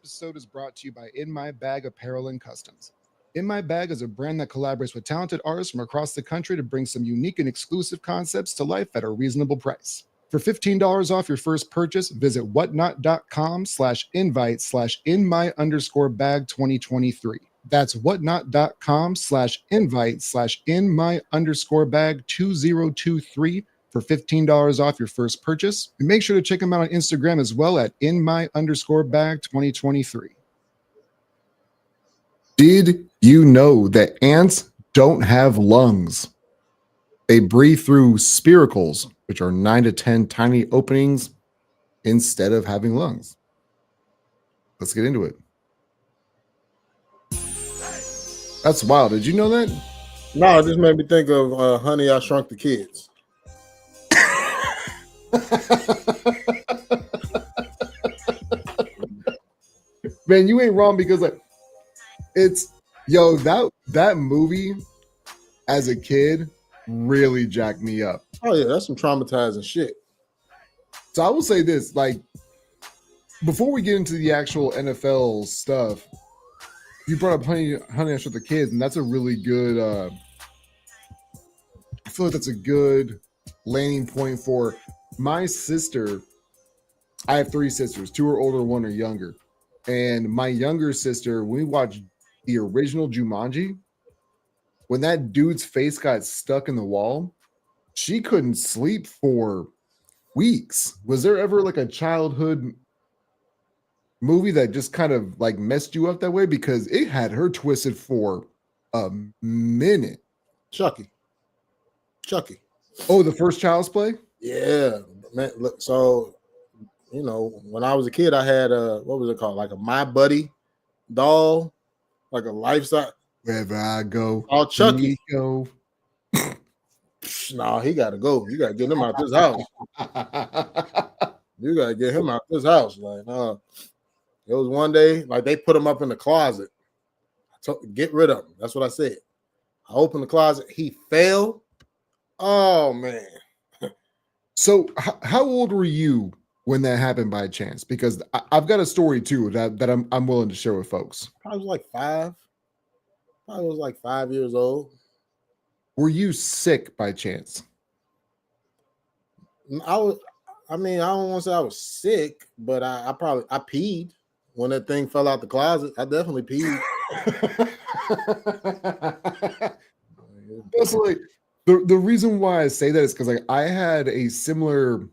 episode is brought to you by In My Bag Apparel and Customs. In My Bag is a brand that collaborates with talented artists from across the country to bring some unique and exclusive concepts to life at a reasonable price. For $15 off your first purchase, visit whatnot.com/invite/in_my_bag 2023. That's whatnot.com/invite/in_my_bag 2023 for $15 off your first purchase. And make sure to check them out on Instagram as well at in_my_bag 2023. Did you know that ants don't have lungs? They breathe through spiracles, which are 9 to 10 tiny openings, instead of having lungs. Let's get into it. That's wild. Did you know that? No, it just made me think of Honey, I Shrunk the Kids. Man, you ain't wrong, because like that movie as a kid really jacked me up. Oh yeah, that's some traumatizing shit. So I will say this, like, before we get into the actual NFL stuff, you brought up Honey, I Shrunk the Kids, and that's a really good I feel like that's a good landing point for my sister. I have 3 sisters. 2 are older, 1 are younger. And my younger sister, when we watched the original Jumanji, when that dude's face got stuck in the wall, she couldn't sleep for weeks. Was there ever like a childhood movie that just kind of like messed you up that way? Because it had her twisted for a minute. Chucky. Oh, the first Child's Play? Yeah, man. Look, so you know, when I was a kid, I had what was it called? Like a My Buddy doll, like a life size. Wherever I go, oh, Chucky. Go. No, he gotta go. You gotta get him out this house. You gotta get him out this house. Like, it was one day, like they put him up in the closet. Get rid of him. That's what I said. I opened the closet. He fell. Oh man. So, how old were you when that happened by chance? Because I've got a story too that I'm willing to share with folks. I was like 5. I was like 5 years old. Were you sick by chance? I don't want to say I was sick, but I peed when that thing fell out the closet. I definitely peed. That's like the reason why I say that is because like I had a somewhat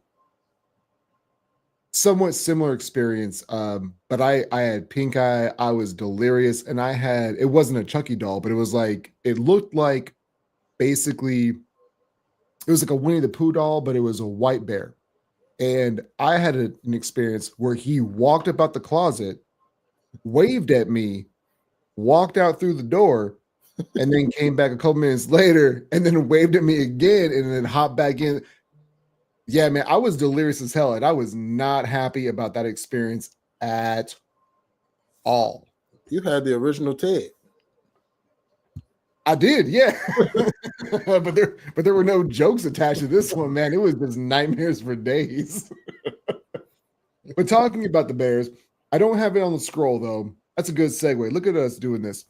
similar experience. But I had pink eye, I was delirious, and it wasn't a Chucky doll, but it looked like basically it was like a Winnie the Pooh doll, but it was a white bear. And I had an experience where he walked about the closet, waved at me, walked out through the door, and then came back a couple minutes later and then waved at me again and then hopped back in. Yeah, man, I was delirious as hell, and I was not happy about that experience at all. You had the original Ted. I did, yeah. but there were no jokes attached to this one, man. It was just nightmares for days. But talking about the Bears, I don't have it on the scroll though. That's a good segue. Look at us doing this.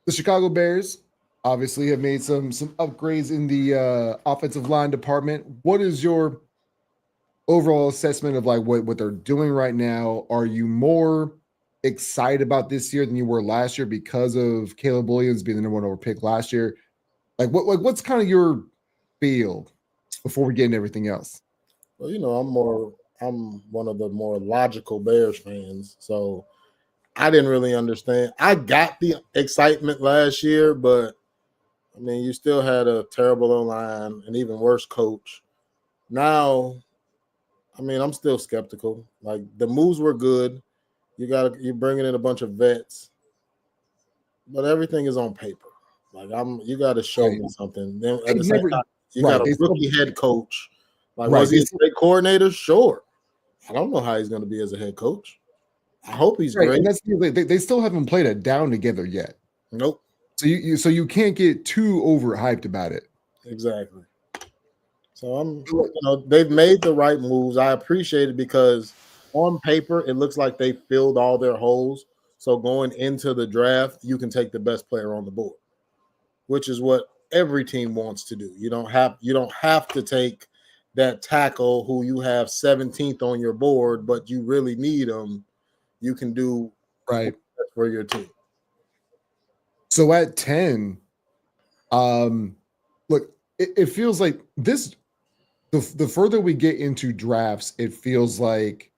The Chicago Bears obviously have made some upgrades in the offensive line department. What is your overall assessment of like what they're doing right now? Are you more excited about this year than you were last year because of Caleb Williams being the number 1 overall pick last year? What's kind of your feel before we get into everything else? Well, you know, I'm one of the more logical Bears fans, so I didn't really understand. I got the excitement last year, but I mean, you still had a terrible O-line, an even worse coach. Now, I mean, I'm still skeptical. Like the moves were good. You're bringing in a bunch of vets, but everything is on paper. Like you got to show me something. Then at the same time, you got a rookie head coach. Like, was he a great coordinator? Sure. I don't know how he's going to be as a head coach. I hope he's great. And that's they still haven't played it down together yet. Nope. So you can't get too overhyped about it. Exactly. So they've made the right moves. I appreciate it because on paper, it looks like they filled all their holes. So going into the draft, you can take the best player on the board, which is what every team wants to do. You don't have to take that tackle who you have 17th on your board, but you really need them. You can do Right. for your team. So at 10, look, it feels like this. The further we get into drafts, it feels like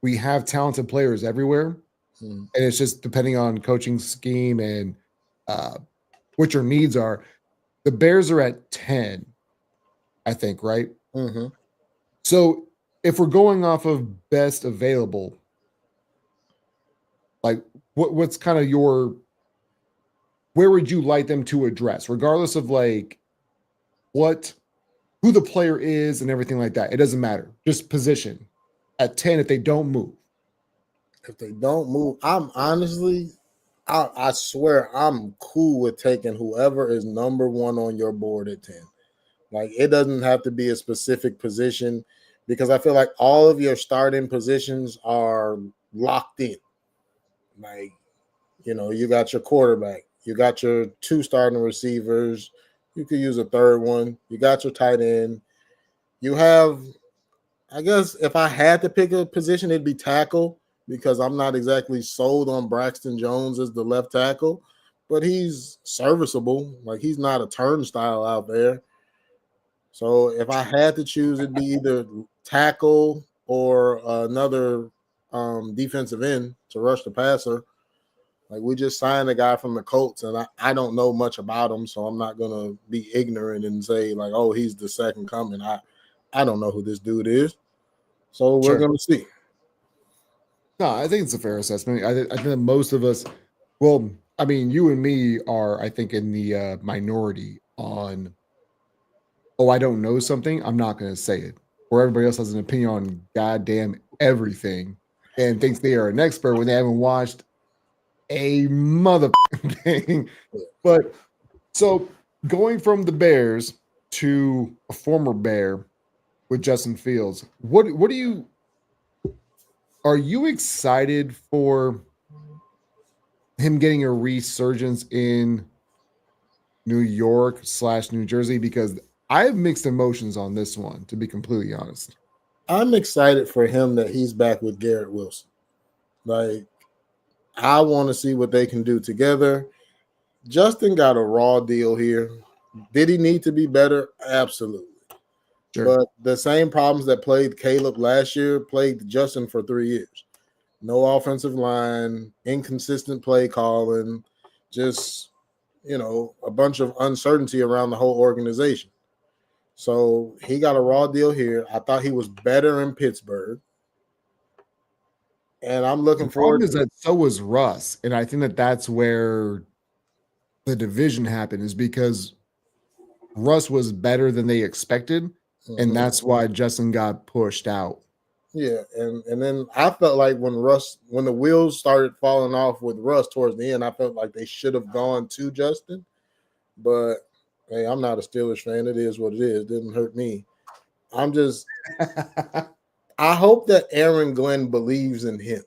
we have talented players everywhere, and it's just depending on coaching scheme and what your needs are. The Bears are at 10, I think, right? Mm-hmm. So if we're going off of best available, like what's kind of where would you like them to address, regardless of like who the player is and everything like that? It doesn't matter. Just position at 10 if they don't move. If they don't move, I'm honestly, I swear I'm cool with taking whoever is number one on your board at 10. Like, it doesn't have to be a specific position because I feel like all of your starting positions are locked in. Like, you got your quarterback, you got your 2 starting receivers, you could use a third one, you got your tight end, you have, I guess if I had to pick a position, it'd be tackle because I'm not exactly sold on Braxton Jones as the left tackle, but he's serviceable. Like, he's not a turnstile out there. So if I had to choose, it'd be either tackle or another defensive end to rush the passer. Like, we just signed a guy from the Colts, and I don't know much about him, so I'm not going to be ignorant and say, like, oh, he's the second coming. I don't know who this dude is. So we're going to see. No, I think it's a fair assessment. I think that most of us, well, I mean, you and me are, I think, in the minority on, oh, I don't know something, I'm not going to say it. Or everybody else has an opinion on goddamn everything and thinks they are an expert when they haven't watched a mother thing. But so going from the Bears to a former Bear with Justin Fields, what do you, are you excited for him getting a resurgence in New York / New Jersey? Because I have mixed emotions on this one, to be completely honest. I'm excited for him that he's back with Garrett Wilson. Like, I want to see what they can do together. Justin got a raw deal here. Did he need to be better? Absolutely. Sure. But the same problems that plagued Caleb last year plagued Justin for 3 years. No offensive line, inconsistent play calling, just, a bunch of uncertainty around the whole organization. So he got a raw deal here. I thought he was better in Pittsburgh. And I'm looking forward to that. So was Russ. And I think that that's where the division happened, is because Russ was better than they expected. Mm-hmm. And that's why Justin got pushed out. Yeah. And then I felt like when the wheels started falling off with Russ towards the end, I felt like they should have gone to Justin. But hey, I'm not a Steelers fan. It is what it is. It didn't hurt me. I'm just I hope that Aaron Glenn believes in him.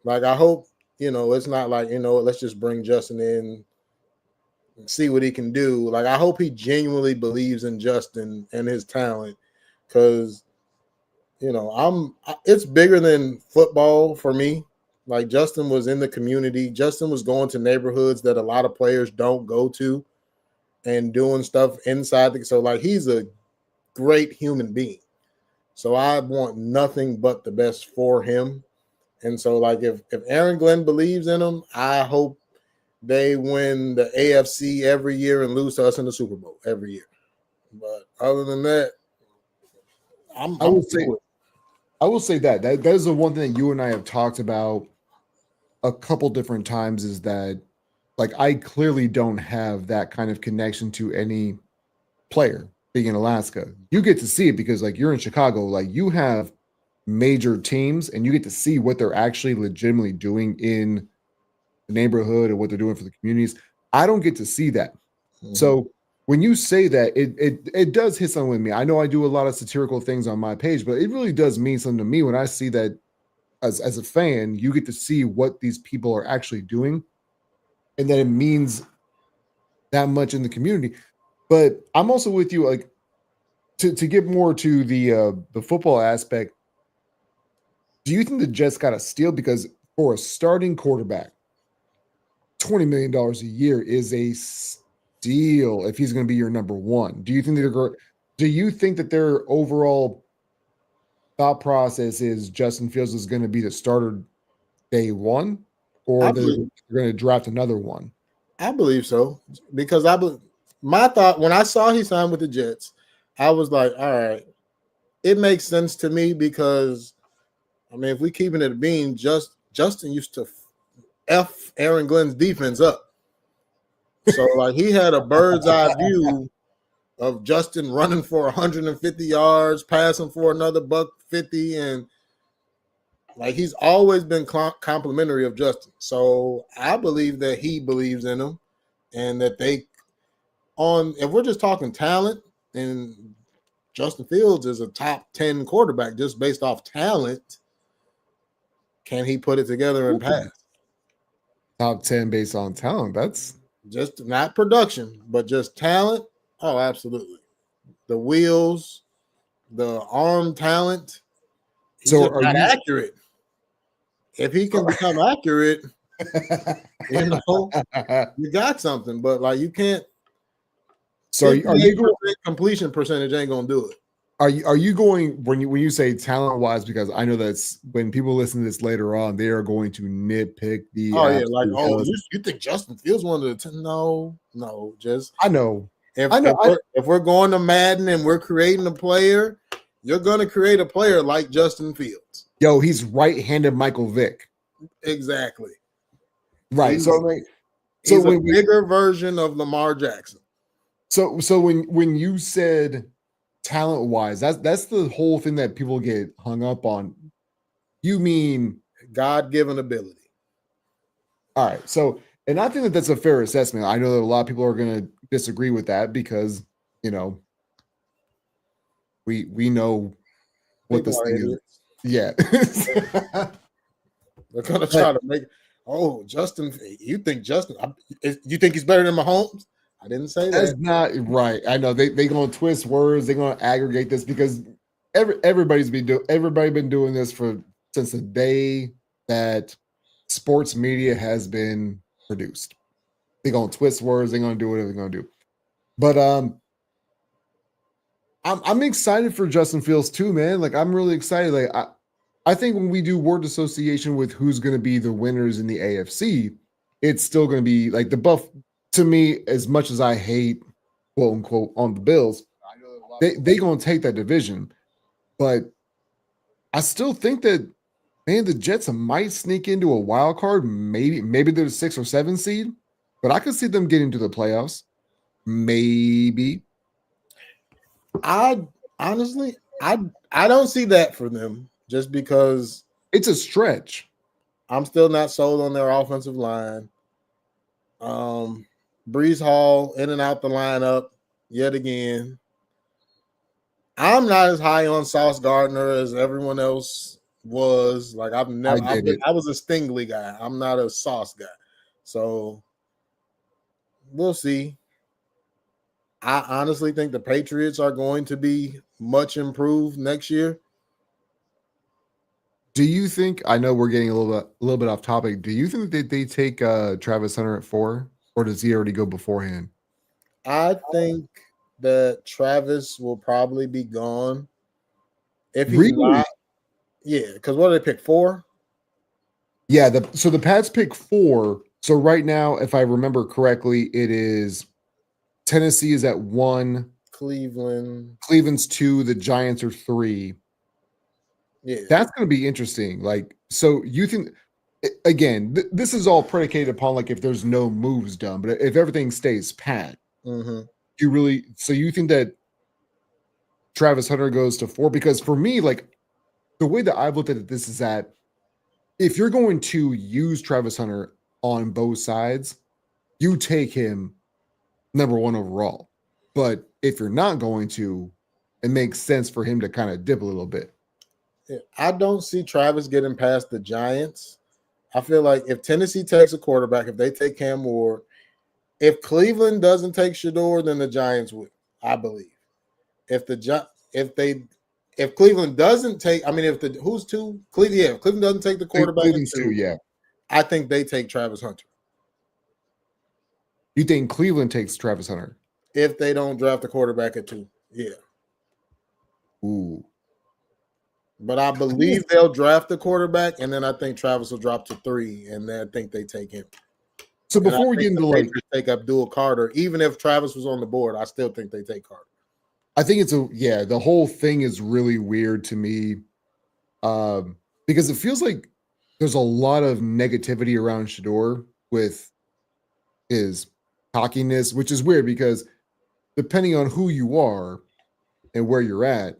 Like, I hope, it's not like, let's just bring Justin in and see what he can do. Like, I hope he genuinely believes in Justin and his talent, because, it's bigger than football for me. Like, Justin was in the community. Justin was going to neighborhoods that a lot of players don't go to and doing stuff inside. So, like, he's a great human being. So I want nothing but the best for him. And so, like, if Aaron Glenn believes in him, I hope they win the AFC every year and lose to us in the Super Bowl every year. But other than that, I will say that is the one thing that you and I have talked about a couple different times, is that, like, I clearly don't have that kind of connection to any player being in Alaska. You get to see it because, like, you're in Chicago, like, you have major teams and you get to see what they're actually legitimately doing in the neighborhood and what they're doing for the communities. I don't get to see that. Mm-hmm. So when you say that, it does hit something with me. I know I do a lot of satirical things on my page, but it really does mean something to me when I see that as a fan, you get to see what these people are actually doing, and that it means that much in the community. But I'm also with you, like to get more to the football aspect. Do you think the Jets got a steal? Because for a starting quarterback, $20 million a year is a steal if he's going to be your number one. Do you think that their overall thought process is Justin Fields is going to be the starter day one, or I they're believe, going to draft another one? I believe so because my thought when I saw he signed with the Jets, I was like, all right, it makes sense to me because I mean, if we keeping it a bean, Justin used to f Aaron Glenn's defense up. So like he had a bird's eye view of Justin running for 150 yards, passing for another buck 50, and like he's always been complimentary of Justin. So I believe that he believes in him, and that if we're just talking talent, and Justin Fields is a top 10 quarterback just based off talent. Can he put it together and pass? Top 10 based on talent. That's Just not production, but just talent. Oh, absolutely. The wheels, the arm talent. He's so. just not accurate. If he can become accurate, you know, you got something. But like you can't. So are you going, completion percentage ain't gonna do it. Are you going when you say talent wise? Because I know that's when people listen to this later on, they are going to nitpick the. Oh yeah, like you think Justin Fields one of the 10? No, just I know. If we're going to Madden and we're creating a player, you're going to create a player like Justin Fields. Yo, he's right-handed Michael Vick. Exactly. Right. He's a bigger version of Lamar Jackson. So when you said talent-wise, that's the whole thing that people get hung up on. You mean God-given ability. All right. So, and I think that that's a fair assessment. I know that a lot of people are going to disagree with that because, you know, we know what People this thing idiots. is. Yeah. They're going to try to make, Justin, you think he's better than Mahomes? I didn't say that. That's not right. I know they're going to twist words. They're going to aggregate this because everybody's been doing this since the day that sports media has been produced. They're going to twist words. They're going to do whatever they're going to do. But I'm excited for Justin Fields too, man. Like I'm really excited. Like I think when we do word association with who's going to be the winners in the AFC, it's still going to be like the Buff. To me, as much as I hate quote unquote on the Bills, they going to take that division. But I still think that man, the Jets might sneak into a wild card. Maybe they're the 6 or 7 seed, but I could see them getting to the playoffs. Maybe. I honestly, I don't see that for them just because it's a stretch. I'm still not sold on their offensive line. Brees Hall in and out the lineup yet again. I'm not as high on Sauce Gardner as everyone else was. Like I was a Stingley guy. I'm not a Sauce guy. So we'll see. I honestly think the Patriots are going to be much improved next year. Do you think? I know we're getting a little bit off topic. Do you think that they take Travis Hunter at 4, or does he already go beforehand? I think that Travis will probably be gone. If he's really? not, yeah. Because what did they pick 4? Yeah. So the Pats pick 4. So right now, if I remember correctly, it is Tennessee is at 1. Cleveland's 2. The Giants are 3. Yeah, that's going to be interesting. Like, so you think again, this is all predicated upon like if there's no moves done, but if everything stays pat, you think that Travis Hunter goes to 4? Because for me, like the way that I've looked at this is that if you're going to use Travis Hunter on both sides, you take him number 1 overall. But if you're not going to, it makes sense for him to kind of dip a little bit. I don't see Travis getting past the Giants. I feel like if Tennessee takes a quarterback, if they take Cam Ward, if Cleveland doesn't take Shador, then the Giants will, I believe. If Cleveland doesn't take, I mean, if Cleveland doesn't take the quarterback Cleveland's at 2, yeah. I think they take Travis Hunter. You think Cleveland takes Travis Hunter? If they don't draft the quarterback at 2, yeah. Ooh. But I believe they'll draft the quarterback, and then I think Travis will drop to 3, and then I think they take him. So before we get into take Abdul Carter, even if Travis was on the board, I still think they take Carter. I think the whole thing is really weird to me, because it feels like there's a lot of negativity around Shador with his cockiness, which is weird because depending on who you are and where you're at,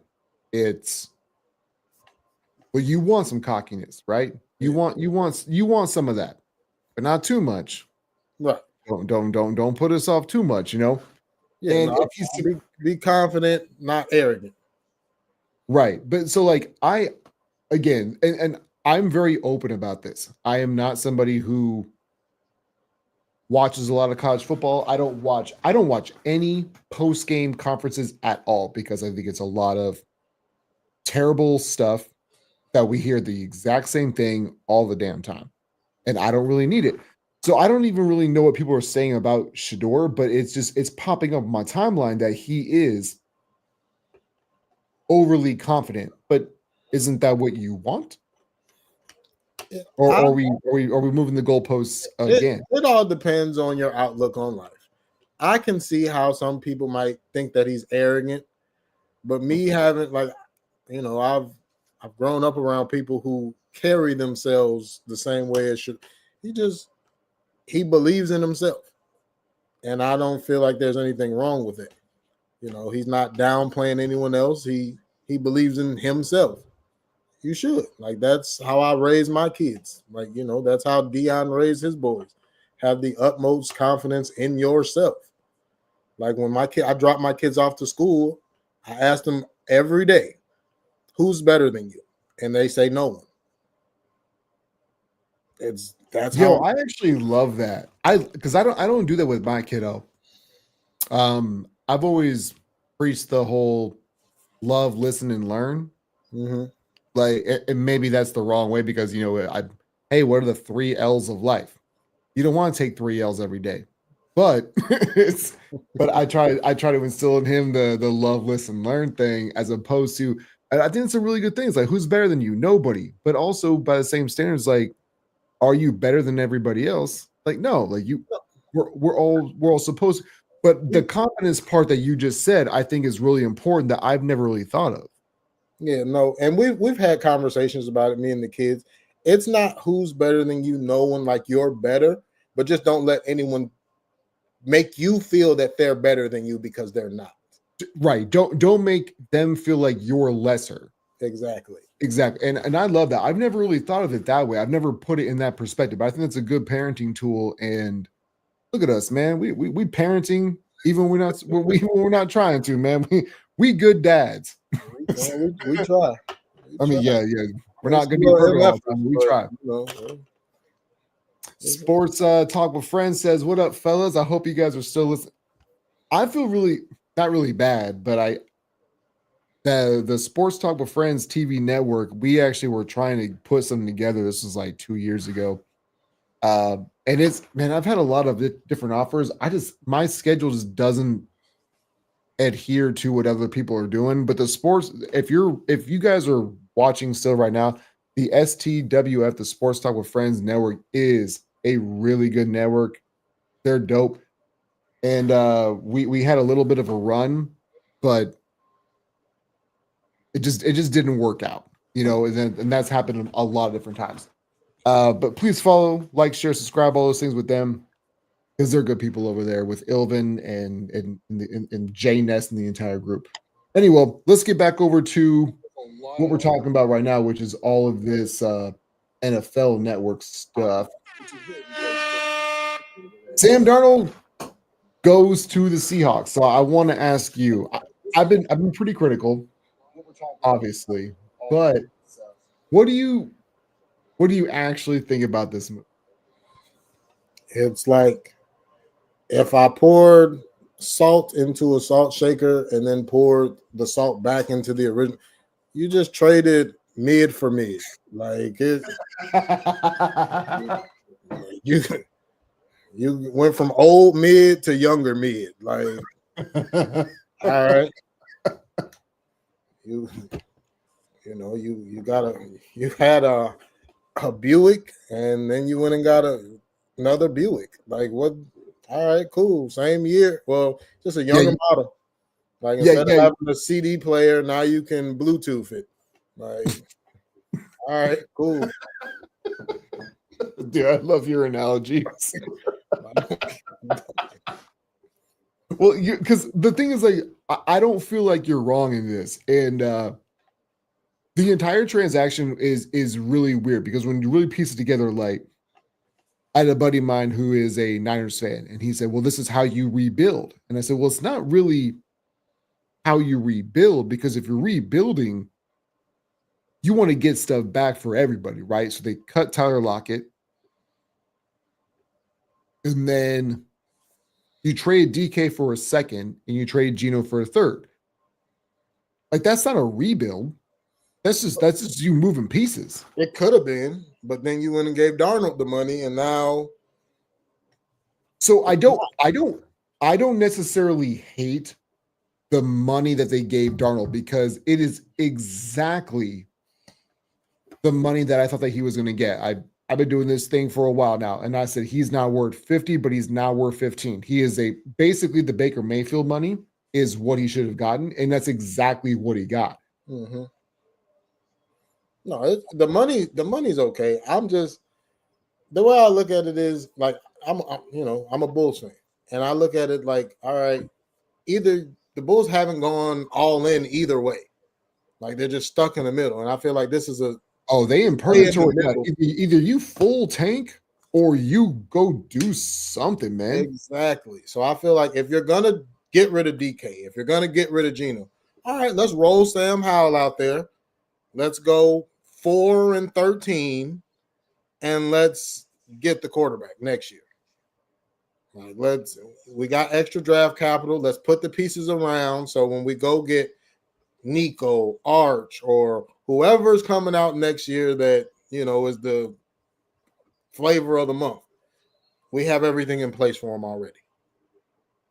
you want some cockiness, right? You want some of that, but not too much. Right. Don't put us off too much, Yeah, and if he's be confident, not arrogant. Right. But so and I'm very open about this. I am not somebody who watches a lot of college football. I don't watch any post-game conferences at all because I think it's a lot of terrible stuff that we hear the exact same thing all the damn time. And I don't really need it. So I don't even really know what people are saying about Shador, but it's popping up on my timeline that he is overly confident. But isn't that what you want? Or are we moving the goalposts again? It all depends on your outlook on life. I can see how some people might think that he's arrogant, but me having I've grown up around people who carry themselves the same way it should. He believes in himself, and I don't feel like there's anything wrong with it. He's not downplaying anyone else. He believes in himself. You should. That's how I raise my kids. That's how Dion raised his boys. Have the utmost confidence in yourself. When I drop my kids off to school, I ask them every day, who's better than you? And they say no one. I actually love that. Because I don't do that with my kiddo. I've always preached the whole love, listen, and learn. Mm-hmm. And maybe that's the wrong way because hey, what are the 3 L's of life? You don't want to take 3 L's every day, but I try to instill in him the love, listen, learn thing as opposed to. I think it's a really good thing. It's like, who's better than you? Nobody. But also by the same standards, are you better than everybody else? No. We're all supposed to. But the confidence part that you just said, I think is really important that I've never really thought of. Yeah, no, and we've had conversations about it, me and the kids. It's not who's better than you, no one, you're better, but just don't let anyone make you feel that they're better than you because they're not. Right. Don't make them feel like you're lesser. Exactly. And I love that. I've never really thought of it that way. I've never put it in that perspective. But I think that's a good parenting tool. And look at us, man. We parenting even when we're not trying to, man. We good dads. We try. I mean, yeah. We're not going to be perfect all the time. We try. Sports Talk with Friends says, "What up, fellas? I hope you guys are still listening." I feel not really bad, but the Sports Talk with Friends TV network, we actually were trying to put something together. This was 2 years ago. And I've had a lot of different offers. My schedule just doesn't adhere to what other people are doing. But the sports, if you guys are watching still right now, the STWF, the Sports Talk with Friends network, is a really good network. They're dope. And we had a little bit of a run, but it just didn't work out, and that's happened a lot of different times. But please follow, like, share, subscribe, all those things with them because they're good people over there with Ilvin and Jay Ness and the entire group. Anyway, let's get back over to what we're talking about right now, which is all of this NFL Network stuff. Sam Darnold goes to the Seahawks. So I want to ask you. I've been pretty critical, obviously, but what do you actually think about this move? It's like if I poured salt into a salt shaker and then poured the salt back into the original, you just traded mid for mid. Like it, you you went from old mid to younger mid. Like, all right, you you had a Buick and then you went and got another Buick. Like what? All right, cool. Same year. Well, just a Yeah, younger model. Like yeah, instead of yeah. having a CD player, now you can Bluetooth it. Like, all right, cool. Dude, I love your analogies. Well, because the thing is, like, I don't feel like you're wrong in this, and the entire transaction is really weird because when you really piece it together, like, I had a buddy of mine who is a Niners fan, and he said, "Well, this is how you rebuild," and I said, "Well, it's not really how you rebuild because if you're rebuilding, you want to get stuff back for everybody, right?" So they cut Tyler Lockett, and then you trade DK for a second, and you trade Geno for a third. Like that's not a rebuild. That's just you moving pieces. It could have been, but then you went and gave Darnold the money, and now So I don't necessarily hate the money that they gave Darnold because it is exactly the money that I thought that he was going to get. I've been doing this thing for a while now, and I said he's not worth 50, but he's now worth 15. He is basically the Baker Mayfield money is what he should have gotten, and that's exactly what he got. mm-hmm. No, the money's okay. I'm just the way I look at it is like I'm a Bulls fan, and I look at it like, all right, either the Bulls haven't gone all in either way, like they're just stuck in the middle, and I feel like this is a They in play in the purgatory. middle. Either you full tank or you go do something, man. Exactly. So I feel like if you're gonna get rid of DK, if you're gonna get rid of Geno, all right, let's roll Sam Howell out there. Let's go 4-13, and let's get the quarterback next year. Like we got extra draft capital. Let's put the pieces around so when we go get Nico, Arch, or whoever's coming out next year that is the flavor of the month, we have everything in place for them already.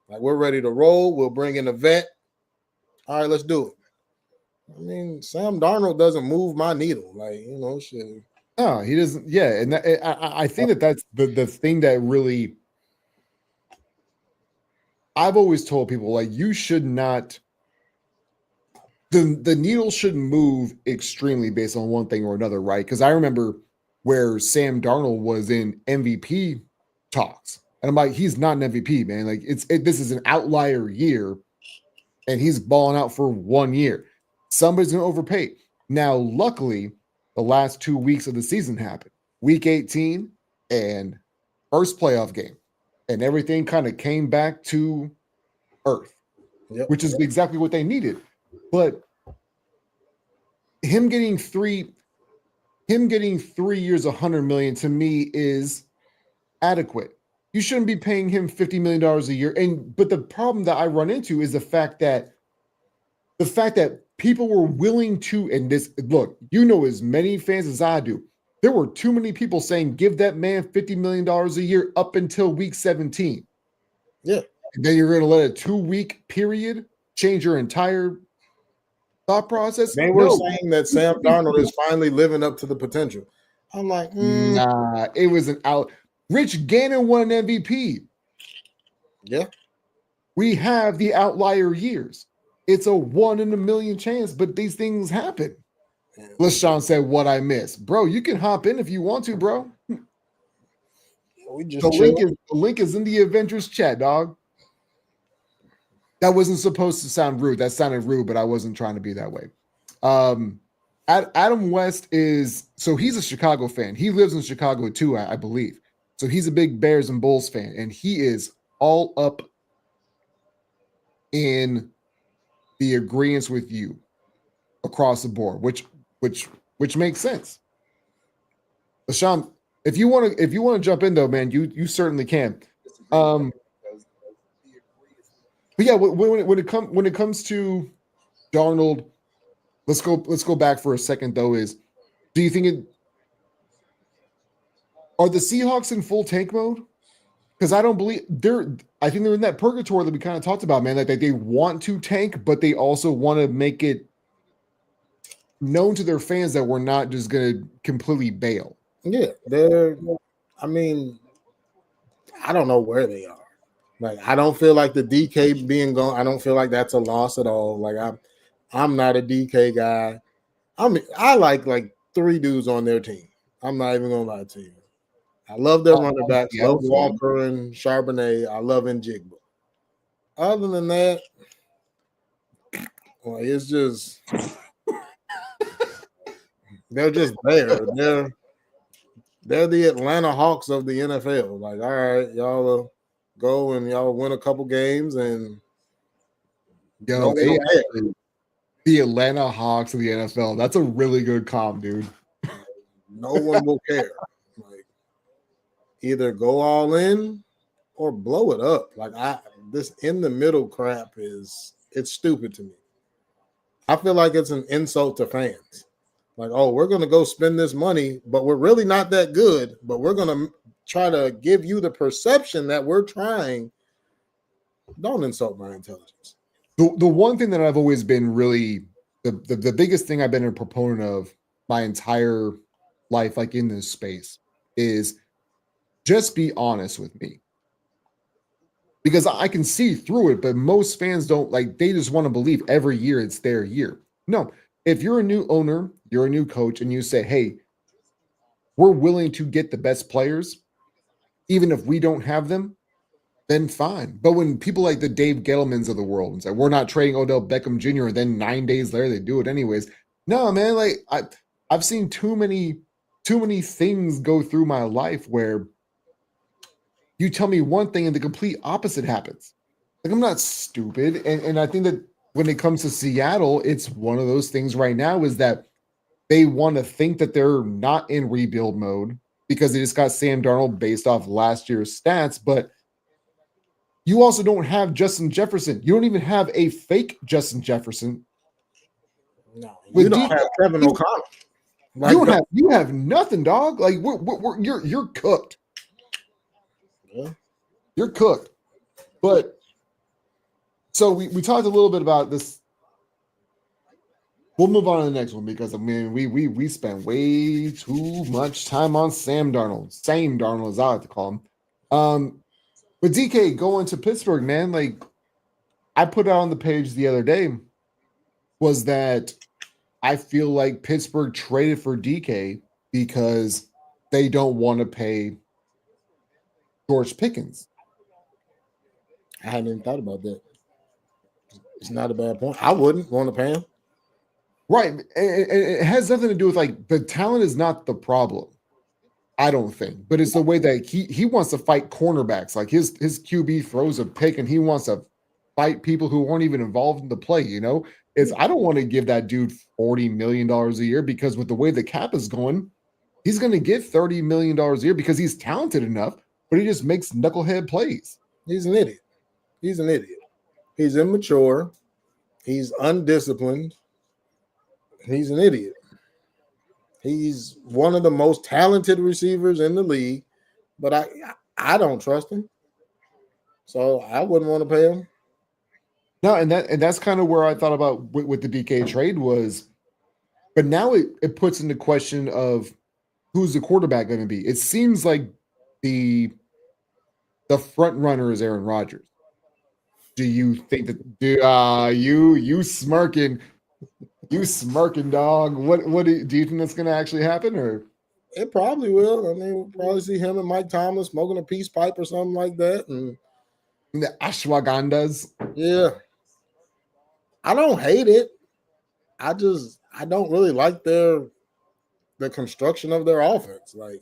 Like we're ready to roll. We'll bring in a vet. All right, let's do it. I mean, Sam Darnold doesn't move my needle. Like shit. No, he doesn't. Yeah, and I think that's the thing that really. I've always told people like you should not. The needle shouldn't move extremely based on one thing or another, right? Because I remember where Sam Darnold was in MVP talks, and I'm like, he's not an MVP, man. Like this is an outlier year, and he's balling out for 1 year. Somebody's gonna overpay. Now, luckily, the last 2 weeks of the season happened. Week 18 and first playoff game, and everything kind of came back to earth, which is exactly what they needed. But him getting 3 years, 100 million to me is adequate. You shouldn't be paying him $50 million a year. But the problem that I run into is the fact that people were willing to, and this look, as many fans as I do, there were too many people saying give that man $50 million a year up until week 17. Yeah. And then you're going to let a 2-week period change your entire thought process. They were saying that Sam Darnold is finally living up to the potential. I'm like, nah, it was an out. Rich Gannon won an MVP. Yeah. We have the outlier years. It's a 1 in a million chance, but these things happen. Yeah. LaShawn said, "What I missed, bro. You can hop in if you want to, bro. The link is in the Avengers chat, dog." That wasn't supposed to sound rude. That sounded rude, but I wasn't trying to be that way. Adam West he's a Chicago fan. He lives in Chicago too, I believe. So he's a big Bears and Bulls fan, and he is all up in the agreements with you across the board, which makes sense. LaShawn, if you want to jump in though, man, you certainly can. But yeah, when it comes to Darnold, let's go back for a second though. Do you think are the Seahawks in full tank mode? Because I don't believe I think they're in that purgatory that we kind of talked about, man. Like they want to tank, but they also want to make it known to their fans that we're not just going to completely bail. Yeah, I mean, I don't know where they are. Like, I don't feel like the DK being gone. I don't feel like that's a loss at all. Like, I'm not a DK guy. I like 3 dudes on their team. I'm not even gonna lie to you. I love their running backs. Yeah, love Walker and Charbonnet. I love Njigba. Other than that, well, it's just they're just there. They're the Atlanta Hawks of the NFL. Like, all right, y'all go and y'all win a couple games and the Atlanta Hawks of the NFL. That's a really good comp, dude. No one will care. Like, either go all in or blow it up. Like, this in the middle crap it's stupid to me. I feel like it's an insult to fans. Like, oh, we're going to go spend this money, but we're really not that good, but we're going to try to give you the perception that we're trying. Don't insult my intelligence. The one thing that I've always been really the biggest thing I've been a proponent of my entire life, like in this space, is just be honest with me. Because I can see through it, but most fans don't. Like, they just want to believe every year it's their year. No, if you're a new owner, you're a new coach, and you say, hey, we're willing to get the best players, even if we don't have them, then fine. But when people like the Dave Gettlemans of the world and say, we're not trading Odell Beckham Jr., and then 9 days later they do it anyways. No, man, like I've seen too many things go through my life where you tell me one thing and the complete opposite happens. Like, I'm not stupid. And I think that when it comes to Seattle, it's one of those things right now is that they want to think that they're not in rebuild mode because they just got Sam Darnold based off last year's stats. But you also don't have Justin Jefferson. You don't even have a fake Justin Jefferson. No, you don't have Kevin O'Connell. Like, you have nothing, dog. Like, you're cooked. Yeah. You're cooked. But so we talked a little bit about this. We'll move on to the next one because I mean we spent way too much time on Sam Darnold. Same Darnold, as I like to call him. But DK going to Pittsburgh, man, like I put out on the page the other day was that I feel like Pittsburgh traded for DK because they don't want to pay George Pickens. I hadn't even thought about that. It's not a bad point. I wouldn't want to pay him. Right. And it has nothing to do with like the talent is not the problem. I don't think, but it's the way that he wants to fight cornerbacks. Like his QB throws a pick and he wants to fight people who weren't even involved in the play. You know, I don't want to give that dude $40 million a year because with the way the cap is going, he's going to get $30 million a year because he's talented enough, but he just makes knucklehead plays. He's an idiot. He's immature. He's undisciplined. He's an idiot. He's one of the most talented receivers in the league, but I don't trust him. So I wouldn't want to pay him. No, and that's kind of where I thought about with the DK trade was, but now it puts into question of who's the quarterback going to be. It seems like the front runner is Aaron Rodgers. Do you think that you smirking? You smirking, dog. What do you think that's going to actually happen? Or it probably will. I mean, we'll probably see him and Mike Tomlin smoking a peace pipe or something like that. And the ashwagandas. Yeah. I don't hate it. I don't really like the construction of their offense. Like,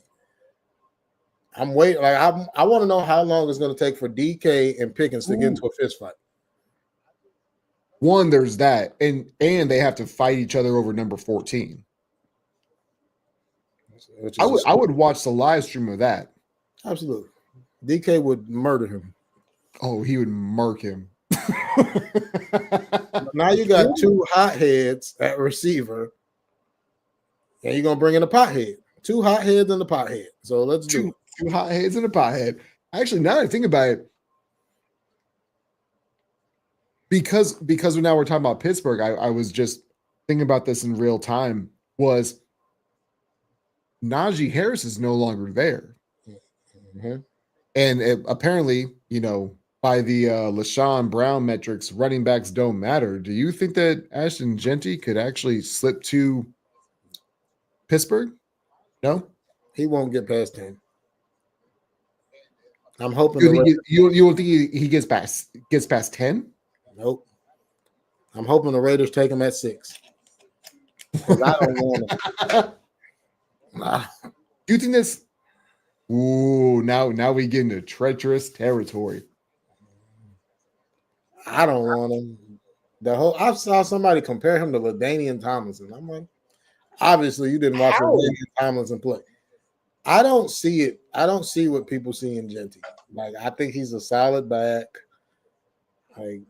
I'm waiting. Like, I want to know how long it's going to take for DK and Pickens to get into a fist fight. One, there's that, and they have to fight each other over number 14. Which I is would watch the live stream of that. absolutely. DK would murder him. Oh, he would murk him. Now you got two hotheads at receiver, and you're gonna bring in a pothead. Two hotheads and a pothead. So let's do it. Two hotheads and a pothead. Actually, now that I think about it, because now we're talking about Pittsburgh, I was just thinking about this in real time. Was Najee Harris is no longer there, and apparently, by the LaShawn Brown metrics, running backs don't matter. Do you think that Ashton Genty could actually slip to Pittsburgh? No, he won't get past 10. I'm hoping you don't think he gets past 10? Nope. I'm hoping the Raiders take him at 6. I don't want him. Do you think this? Ooh, now we get into treacherous territory. I don't want him. I saw somebody compare him to LaDainian Tomlinson. I'm like, obviously you didn't watch LaDainian Tomlinson play. I don't see it. I don't see what people see in Genty. Like, I think he's a solid back. Like,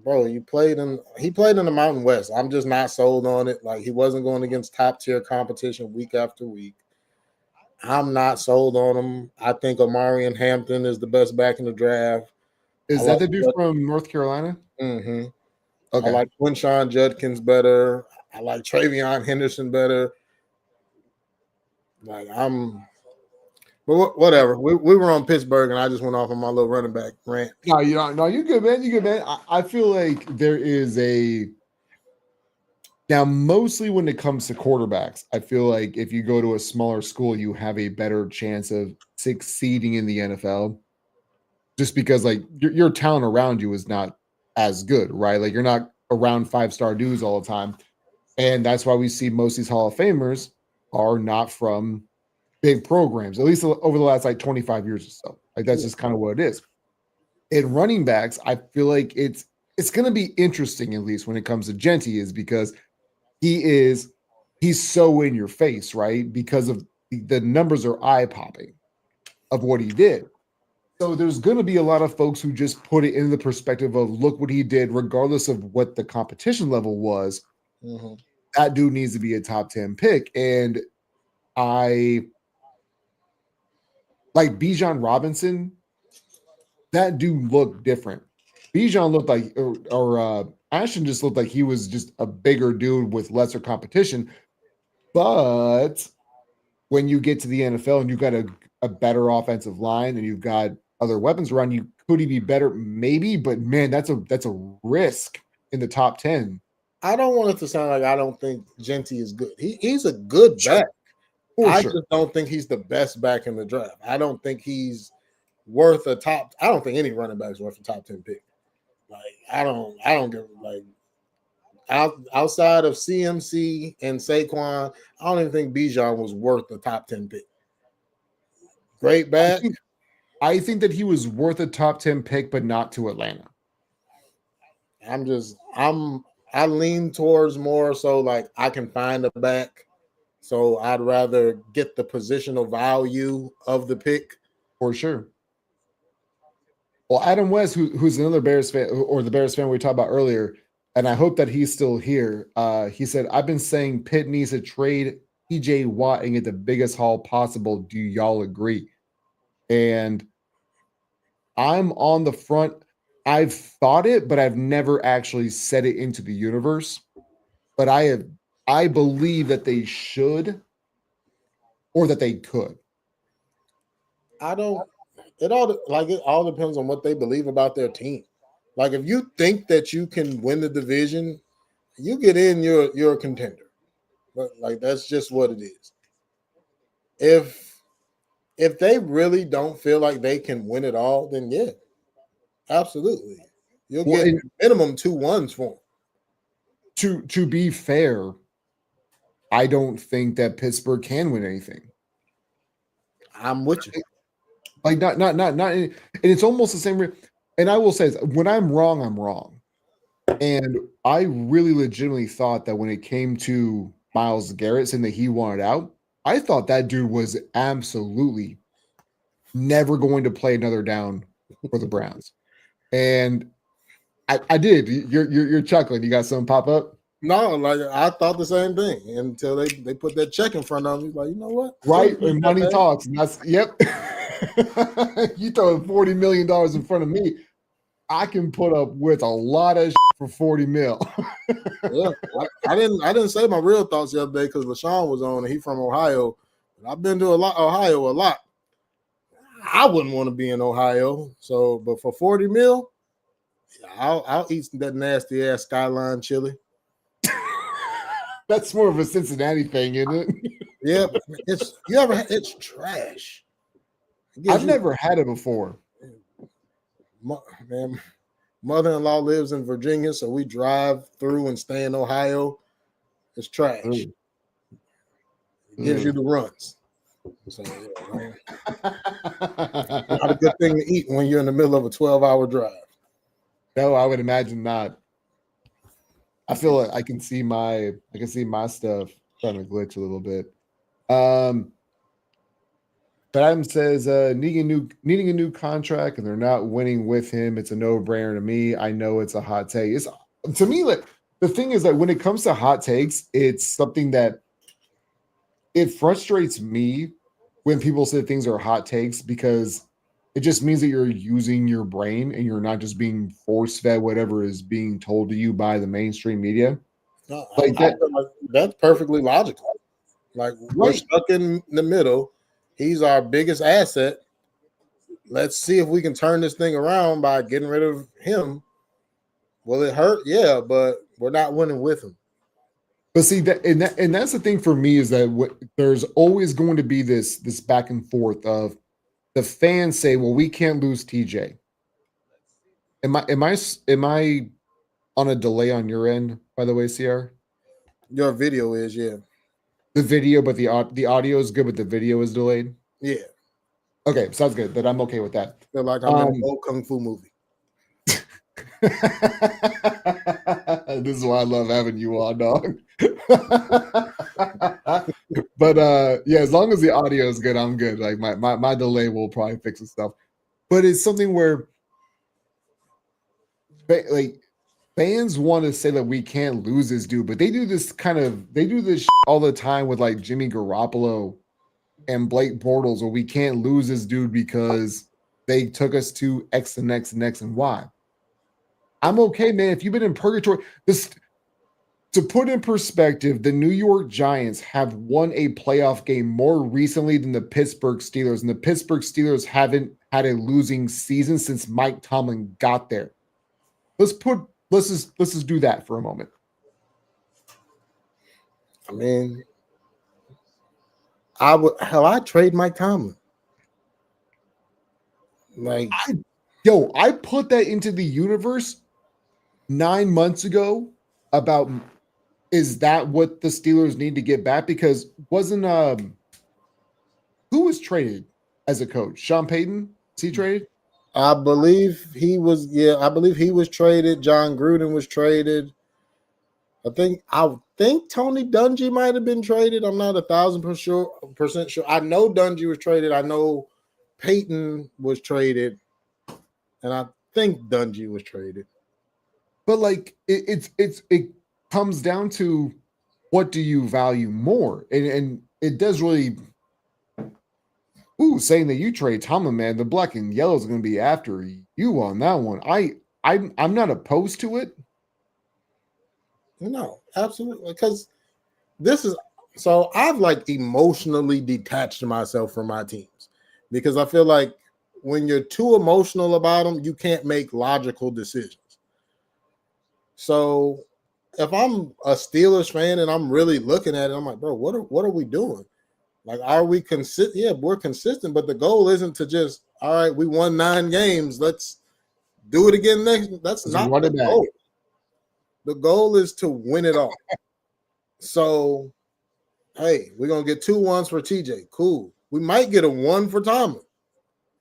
bro, he played in the Mountain West. I'm just not sold on it. Like, he wasn't going against top tier competition week after week. I'm not sold on him. I think Omarion Hampton is the best back in the draft. Is that the dude from North Carolina? Mm-hmm. Okay. I like Quinshawn Judkins better. I like Travion Henderson better. Like, but whatever. We were on Pittsburgh, and I just went off on my little running back rant. No, you're good, man. You're good, man. I feel like there is now, mostly when it comes to quarterbacks, I feel like if you go to a smaller school, you have a better chance of succeeding in the NFL. Just because, like, your talent around you is not as good, right? Like, you're not around 5-star dudes all the time. And that's why we see most of these Hall of Famers are not from big programs, at least over the last, like, 25 years or so. Like, that's just kind of what it is. In running backs, I feel like it's going to be interesting, at least when it comes to Genty, is because he's so in your face, right? Because of the numbers are eye-popping of what he did. So there's going to be a lot of folks who just put it in the perspective of, look what he did, regardless of what the competition level was. Mm-hmm. That dude needs to be a top 10 pick. And I like Bijan Robinson. That dude looked different. Bijan looked like, or Ashton just looked like he was just a bigger dude with lesser competition. But when you get to the NFL and you've got a better offensive line and you've got other weapons around you, could he be better? Maybe, but man, that's a risk in the top 10. I don't want it to sound like I don't think Genty is good. He's a good back. I just don't think he's the best back in the draft. I don't think he's worth a top. I don't think any running back is worth a top 10 pick. Like, I don't give, like, outside of CMC and Saquon, I don't even think Bijan was worth the top 10 pick. Great back. I think that he was worth a top 10 pick, but not to Atlanta. I lean towards more so like I can find a back. So I'd rather get the positional value of the pick. For sure. Well, Adam West, who's another Bears fan, or the Bears fan we talked about earlier, and I hope that he's still here. He said, I've been saying Pitt needs to trade TJ Watt and get the biggest haul possible. Do y'all agree? And I'm on the front. I've thought it, but I've never actually said it into the universe. But I believe that they should, or that they could. It all depends on what they believe about their team. Like, if you think that you can win the division, you get in, you're a contender. But like, that's just what it is. If they really don't feel like they can win it all, then yeah, absolutely. You'll get minimum 2 1s for them. To be fair, I don't think that Pittsburgh can win anything. I'm with you. Like, not, and it's almost the same. And I will say, when I'm wrong, I'm wrong. And I really legitimately thought that when it came to Myles Garrett saying that he wanted out, I thought that dude was absolutely never going to play another down for the Browns. And I did. You're chuckling. You got something pop up? No, like I thought the same thing until they put that check in front of me. Like, you know what? Right? And money talks. And that's yep. You throw $40 million in front of me, I can put up with a lot of for 40 mil. Yeah, I didn't say my real thoughts the other day because LaShawn was on and he from Ohio. I've been to Ohio a lot. I wouldn't want to be in Ohio. So, but for 40 mil, I'll eat that nasty ass Skyline chili. That's more of a Cincinnati thing, isn't it? Yeah, it's trash. I've never had it before. Man, mother-in-law lives in Virginia, so we drive through and stay in Ohio. It's trash. It gives you the runs. So, yeah, not a good thing to eat when you're in the middle of a 12-hour drive. No, I would imagine not. I feel like I can see my stuff trying to glitch a little bit. But Adam says needing a new contract and they're not winning with him. It's a no-brainer to me. I know it's a hot take. It's to me, like the thing is that when it comes to hot takes, it's something that it frustrates me when people say things are hot takes because it just means that you're using your brain and you're not just being force-fed whatever is being told to you by the mainstream media. No, that's perfectly logical. Like we're stuck in the middle. He's our biggest asset. Let's see if we can turn this thing around by getting rid of him. Will it hurt? Yeah, but we're not winning with him. But see and that's the thing for me is that there's always going to be this back and forth of the fans say, "Well, we can't lose TJ." Am I on a delay on your end? By the way, CR, your video is the video, but the audio is good, but the video is delayed. Yeah. Okay, sounds good. Then I'm okay with that. Feel like I'm in an old kung fu movie. This is why I love having you on, dog. But yeah, as long as the audio is good, I'm good. Like my delay will probably fix itself. But it's something where like fans want to say that we can't lose this dude, but they do this all the time with like Jimmy Garoppolo and Blake Bortles, where we can't lose this dude because they took us to X and X and X and Y. I'm okay, man. If you've been in purgatory, to put in perspective, the New York Giants have won a playoff game more recently than the Pittsburgh Steelers, and the Pittsburgh Steelers haven't had a losing season since Mike Tomlin got there. Let's just do that for a moment. I mean, I'd trade Mike Tomlin. Like, I put that into the universe 9 months ago about is that what the Steelers need to get back? Because wasn't who was traded as a coach? Sean Payton? Was he traded? I believe he was. Yeah, I believe he was traded. John Gruden was traded. I think Tony Dungy might have been traded. I'm not 1,000% sure. I know Dungy was traded. I know Payton was traded, and I think Dungy was traded. But like it comes down to what do you value more, and it does really. Ooh, saying that you trade Tomlin, man, the black and yellow is going to be after you on that one. I'm not opposed to it. No, absolutely, because this is so I've like emotionally detached myself from my teams because I feel like when you're too emotional about them, you can't make logical decisions. So if I'm a Steelers fan and I'm really looking at it, I'm like, bro, what are we doing? Like, are we consistent? Yeah, we're consistent, but the goal isn't to just, all right, we won 9 games. Let's do it again next. That's not the goal. The goal is to win it all. So, hey, we're going to get 2 1s for TJ. Cool. We might get a 1 for Tomlin.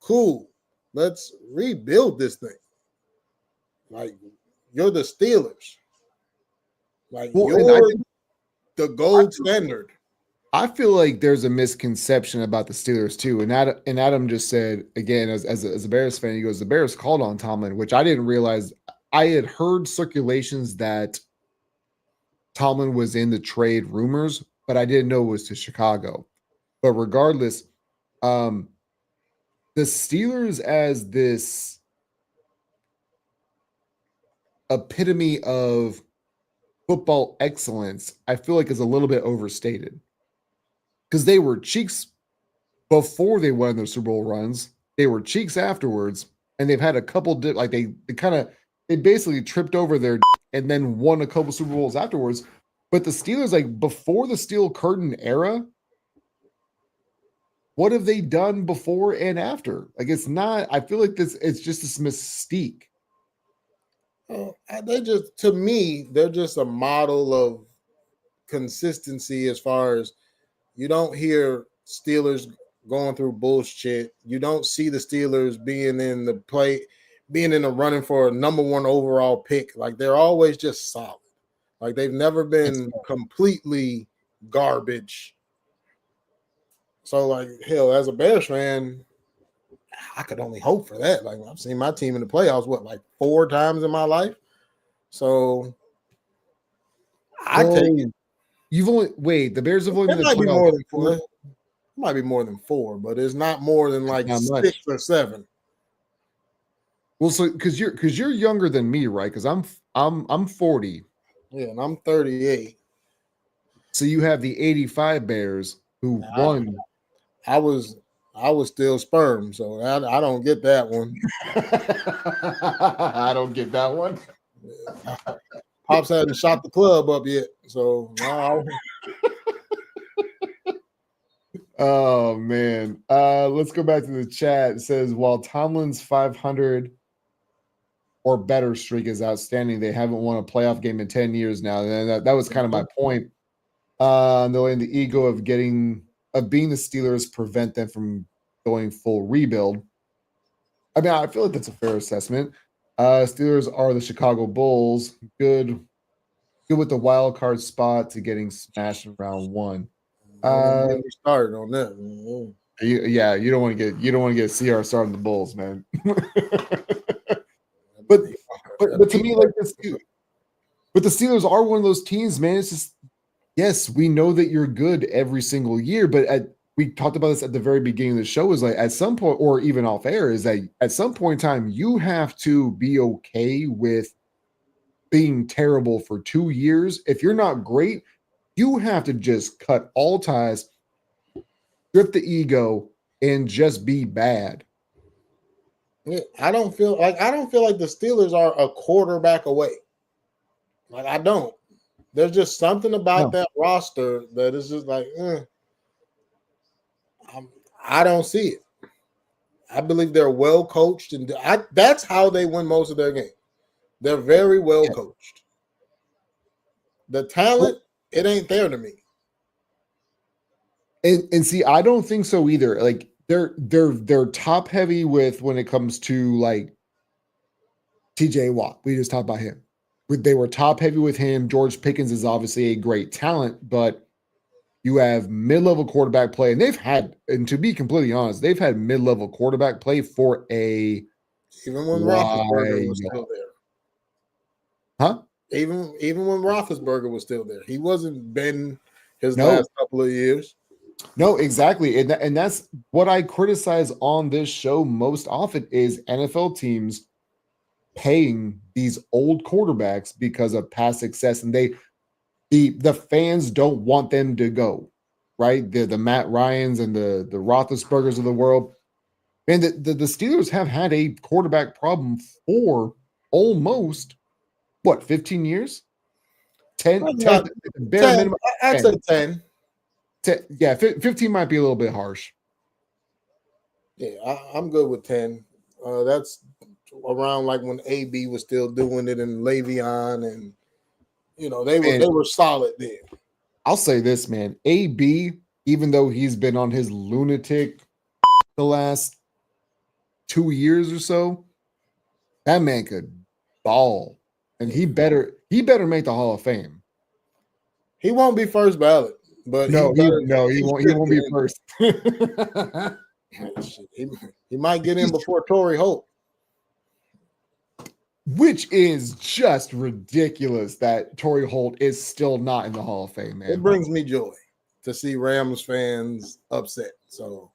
Cool. Let's rebuild this thing. Like, You're the Steelers. Like Well, and you're the gold standard. I feel like there's a misconception about the Steelers too. And Adam just said again, as a Bears fan, he goes, the Bears called on Tomlin, which I didn't realize. I had heard circulations that Tomlin was in the trade rumors, but I didn't know it was to Chicago. But regardless, the Steelers as this epitome of football excellence, I feel like is a little bit overstated. Because they were cheeks before they won their Super Bowl runs. They were cheeks afterwards, and they've had a couple they basically tripped over their and then won a couple Super Bowls afterwards. But the Steelers, like before the Steel Curtain era, what have they done before and after? Like it's not. I feel like it's just this mystique. They just, to me, they're just a model of consistency as far as you don't hear Steelers going through bullshit. You don't see the Steelers being in the running for a number one overall pick. Like they're always just solid. Like they've never been completely garbage. So like hell, as a Bears fan, I could only hope for that. Like I've seen my team in the playoffs, like 4 times in my life. So I take it. You've only the Bears have only been in the Might be playoffs. more than 4. It might be more than 4, but it's not more than like 6 or 7. Well, so because you're younger than me, right? Because I'm 40. Yeah, and I'm 38. So you have the 85 Bears who won. I was still sperm, so I don't get that one. I don't get that one. Pops hadn't shot the club up yet, so no. Oh man. Let's go back to the chat. It says while Tomlin's 500 or better streak is outstanding, they haven't won a playoff game in 10 years now. And that was kind of my point. They're letting the ego of being the Steelers prevent them from going full rebuild. I mean, I feel like that's a fair assessment. Steelers are the Chicago Bulls. Good with the wild card spot to getting smashed in round 1. Started on that. You don't want to get CR starting the Bulls, man. but to me, like this, but the Steelers are one of those teams, man. It's just yes, we know that you're good every single year, but we talked about this at the very beginning of the show. Is like at some point, or even off air, is that at some point in time you have to be okay with being terrible for 2 years. If you're not great, you have to just cut all ties, strip the ego, and just be bad. Yeah, I don't feel like the Steelers are a quarterback away. Like I don't. There's just something about that roster that is just like, I don't see it. I believe they're well coached, and that's how they win most of their games. They're very well coached. The talent, it ain't there to me. And see, I don't think so either. Like they're top heavy with when it comes to like TJ Watt. We just talked about him. They were top heavy with him. George Pickens is obviously a great talent, but you have mid-level quarterback play, and to be completely honest, they've had mid-level quarterback play for even when Roethlisberger was still there. Huh? Even when Roethlisberger was still there, he wasn't been his last couple of years. No, exactly, and that's what I criticize on this show most often is NFL teams paying these old quarterbacks because of past success, and the fans don't want them to go, right? The Matt Ryans and the Roethlisbergers of the world, and the Steelers have had a quarterback problem for almost 15 years, 10 bare minimum. I'd say 10. 15 might be a little bit harsh. Yeah, I'm good with 10. That's around like when AB was still doing it and Le'Veon, and they were solid there. I'll say this, man. AB, even though he's been on his lunatic the last 2 years or so, that man could ball. and he better make the Hall of Fame. He won't be first ballot, but No, he won't be in. first. He might get in before Torrey Holt. Which is just ridiculous that Torrey Holt is still not in the Hall of Fame, man. It brings me joy to see Rams fans upset. So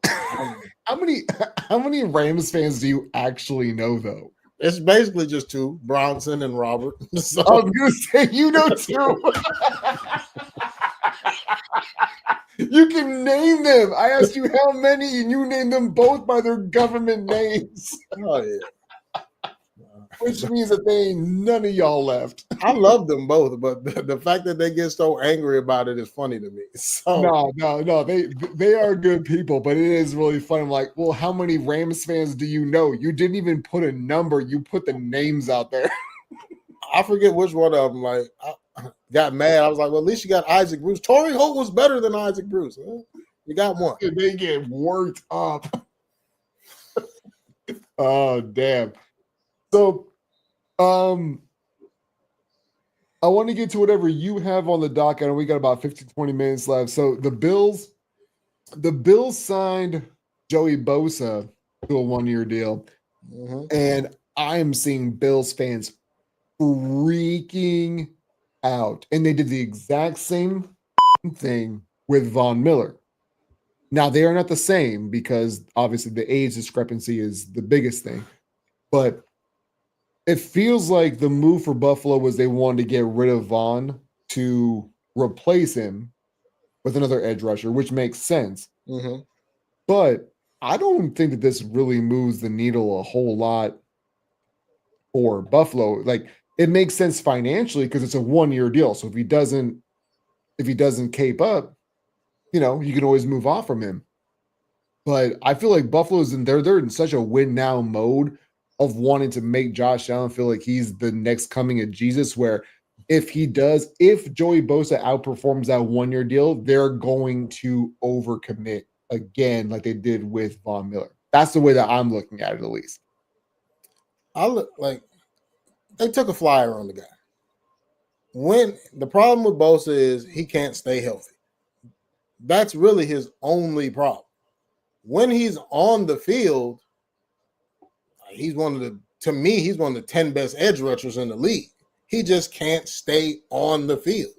how many Rams fans do you actually know, though? It's basically just two, Bronson and Robert. So. I was gonna say you know two. You can name them. I asked you how many, and you named them both by their government names. Oh yeah. Which means that they ain't none of y'all left. I love them both, but the fact that they get so angry about it is funny to me. So No, they are good people, but it is really funny. I'm like, well, how many Rams fans do you know? You didn't even put a number; you put the names out there. I forget which one of them. Like, I got mad. I was like, well, at least you got Isaac Bruce. Torrey Holt was better than Isaac Bruce. You got one. They get worked up. Oh damn. So, I want to get to whatever you have on the docket, and we got about 20 minutes left. So the Bills signed Joey Bosa to a 1-year deal, and I'm seeing Bills fans freaking out, and they did the exact same thing with Von Miller. Now they are not the same because obviously the age discrepancy is the biggest thing, but it feels like the move for Buffalo was they wanted to get rid of Vaughn to replace him with another edge rusher, which makes sense. But I don't think that this really moves the needle a whole lot for Buffalo. Like, it makes sense financially because it's a 1-year deal. So if he doesn't cape up, you can always move off from him. But I feel like Buffalo's they're in such a win now mode of wanting to make Josh Allen feel like he's the next coming of Jesus, where if Joey Bosa outperforms that 1-year deal, they're going to overcommit again like they did with Von Miller. That's the way that I'm looking at it, at least. I look like they took a flyer on the guy. When the problem with Bosa is he can't stay healthy. That's really his only problem. When he's on the field, he's one of the 10 best edge rushers in the league. He just can't stay on the field.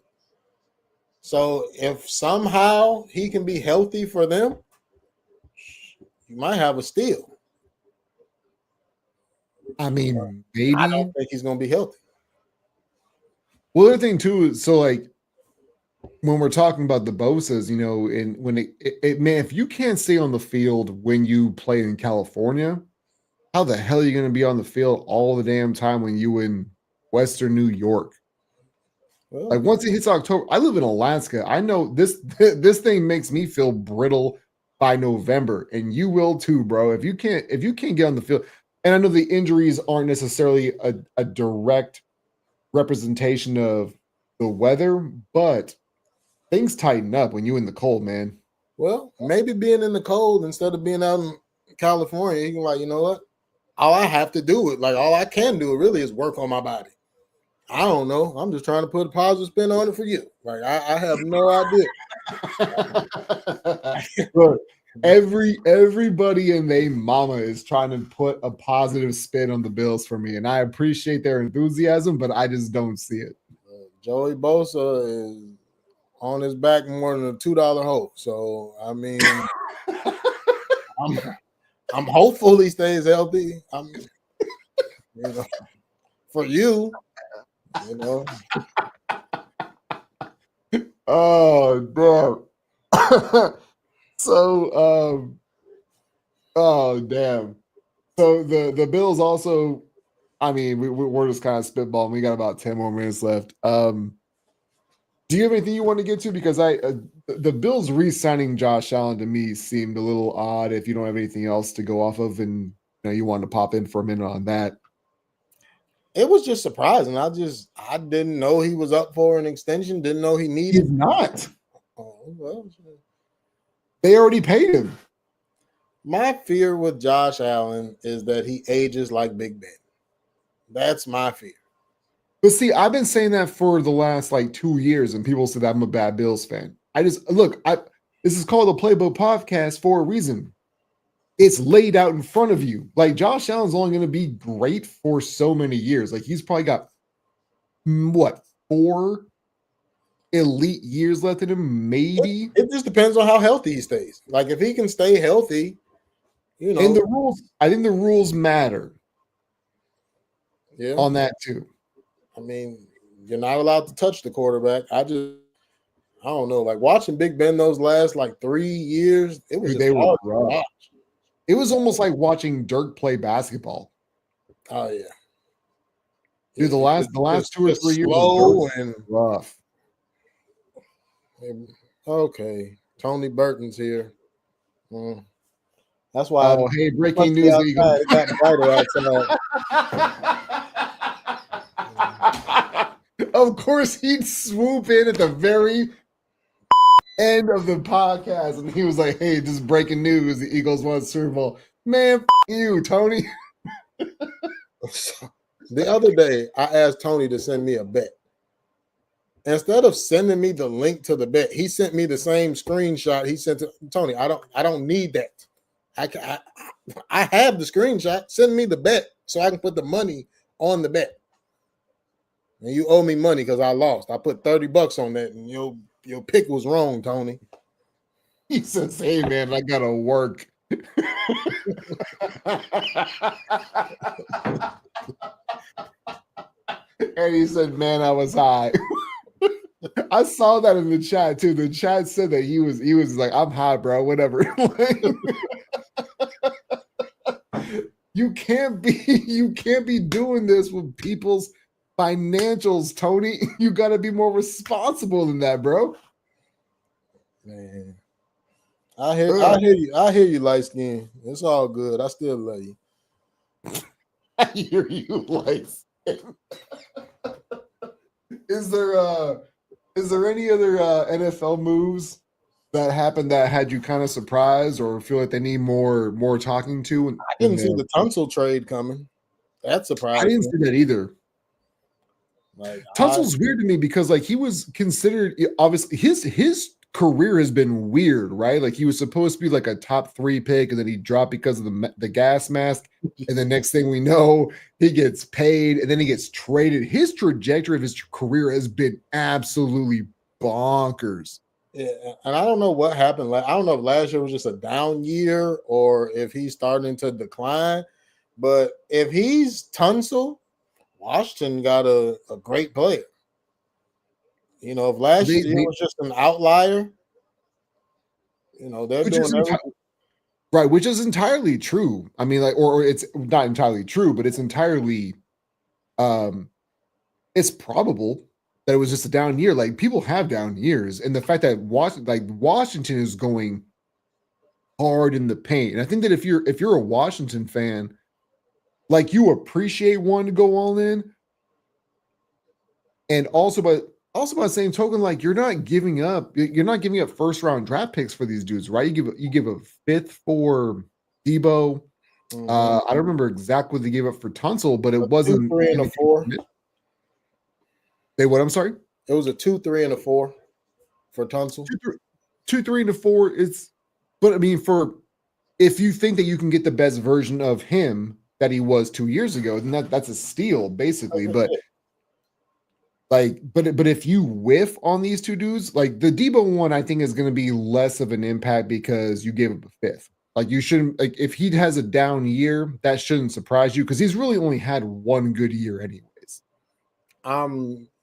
So if somehow he can be healthy for them, you might have a steal. I mean, maybe. I don't think he's going to be healthy. Well, the other thing too is, so like when we're talking about the Bosas, and when man, if you can't stay on the field when you play in California, how the hell are you going to be on the field all the damn time when you in Western New York? Well, like once it hits October, I live in Alaska. I know this thing makes me feel brittle by November, and you will too, bro. If you can't get on the field, and I know the injuries aren't necessarily a direct representation of the weather, but things tighten up when you in the cold, man. Well, maybe being in the cold instead of being out in California, you can like, you know what? All I have to do all I can do really is work on my body. I don't know. I'm just trying to put a positive spin on it for you. Like I have no idea. Look, everybody and their mama is trying to put a positive spin on the Bills for me, and I appreciate their enthusiasm, but I just don't see it. Joey Bosa is on his back more than a $2 hoe. So I mean, I'm hopeful he stays healthy. For you. Oh damn. So oh damn. So the Bills also, I mean, we're just kind of spitballing. We got about 10 more minutes left. Do you have anything you want to get to? Because the Bills re-signing Josh Allen to me seemed a little odd. If you don't have anything else to go off of, and you wanted to pop in for a minute on that. It was just surprising. I didn't know he was up for an extension. Didn't know he needed. He's not. Oh, well, they already paid him. My fear with Josh Allen is that he ages like Big Ben. That's my fear. But see, I've been saying that for the last like 2 years, and people said I'm a bad Bills fan. I just look, this is called a Playbook podcast for a reason. It's laid out in front of you. Like Josh Allen's only going to be great for so many years. Like he's probably got what, 4 elite years left in him, maybe. It just depends on how healthy he stays. Like if he can stay healthy, you know. And the rules, I think the rules matter. Yeah. On that too. I mean, you're not allowed to touch the quarterback. I don't know. Like watching Big Ben those last like 3 years, it was They were hard to rough. watch. It was almost like watching Dirk play basketball. Oh yeah. Dude, the last 2 or 3 years slow and rough. Okay, Tony Burton's here. That's why. Oh, hey, breaking news! Outside, it got brighter outside. Of course, he'd swoop in at the very end of the podcast, and he was like, "Hey, just breaking news: the Eagles won the Super Bowl." Man, you, Tony. The other day, I asked Tony to send me a bet. Instead of sending me the link to the bet, he sent me the same screenshot he sent to Tony. I don't need that. I have the screenshot. Send me the bet so I can put the money on the bet. And you owe me money because I lost. I put $30 on that, and your pick was wrong, Tony. He says, "Hey man, I gotta work." And he said, "Man, I was high." I saw that in the chat too. The chat said that he was like, "I'm high, bro. Whatever." You can't be doing this with people's financials, Tony. You got to be more responsible than that, bro. Man, I hear you, light skin. It's all good. I still love you. I hear you, light skin. Is there any other NFL moves that happened that had you kind of surprised or feel like they need more talking to? I didn't see the Tunsil trade coming. That surprised me. I didn't see that either. Like Tunsil's weird to me because like he was considered, obviously his career has been weird, right? Like he was supposed to be like a top 3 pick, and then he dropped because of the gas mask. And the next thing we know, he gets paid, and then he gets traded. His trajectory of his career has been absolutely bonkers. Yeah, and I don't know what happened. Like I don't know if last year was just a down year or if he's starting to decline. But if he's Tunsil, Washington got a great player. You know, if last year was just an outlier, you know, they're doing everything. Right, which is entirely true. I mean, like, or it's not entirely true, but it's entirely it's probable that it was just a down year. Like people have down years, and the fact that Washington is going hard in the paint. And I think that if you're a Washington fan, like you appreciate one to go all in. And also by the same token, like you're not giving up first round draft picks for these dudes, right? You give a 5th for Debo. Mm-hmm. I don't remember exactly what they gave up for Tunsil, but it wasn't 2, 3, and a 4. They what? I'm sorry. It was a 2, 3, and a 4 for Tunsil. 2, 3, and a 4. But I mean, if you think that you can get the best version of him that he was 2 years ago, then that's a steal, basically. But if you whiff on these 2 dudes, like the Debo one, I think is going to be less of an impact because you gave up a 5th. Like you shouldn't, like if he has a down year, that shouldn't surprise you because he's really only had one good year anyways.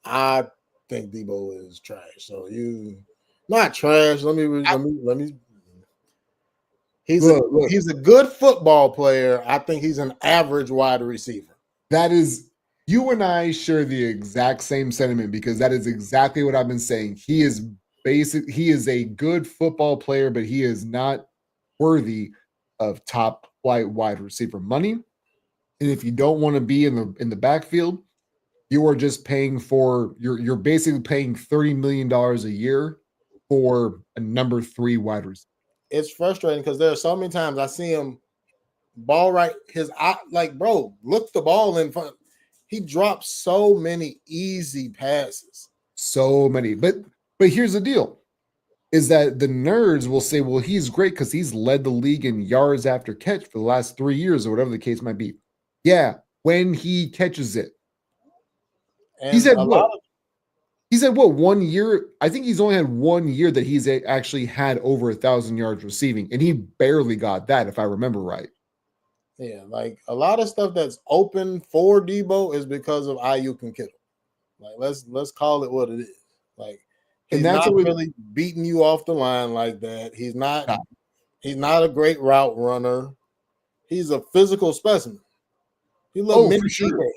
I think Debo is trash. So not trash. Let me. He's a good football player. I think he's an average wide receiver. That is, you and I share the exact same sentiment because that is exactly what I've been saying. He is a good football player, but he is not worthy of top flight wide receiver money. And if you don't want to be in the backfield, you are just paying for you're basically paying $30 million a year for a number 3 wide receiver. It's frustrating because there are so many times I see him ball right his eye, like bro, look the ball in front. he drops so many easy passes. So many. But here's the deal. Is that the nerds will say, well, he's great because he's led the league in yards after catch for the last 3 years or whatever the case might be. Yeah, when he catches it. And He said what? He said what? 1 year? I think he's only had 1 year that he's actually had over 1,000 yards receiving, and he barely got that, if I remember right. Yeah, like a lot of stuff that's open for Debo is because of Ayuk and Kittle. Like let's call it what it is. Like he's not really beating you off the line like that. He's not a great route runner. He's a physical specimen. For sure.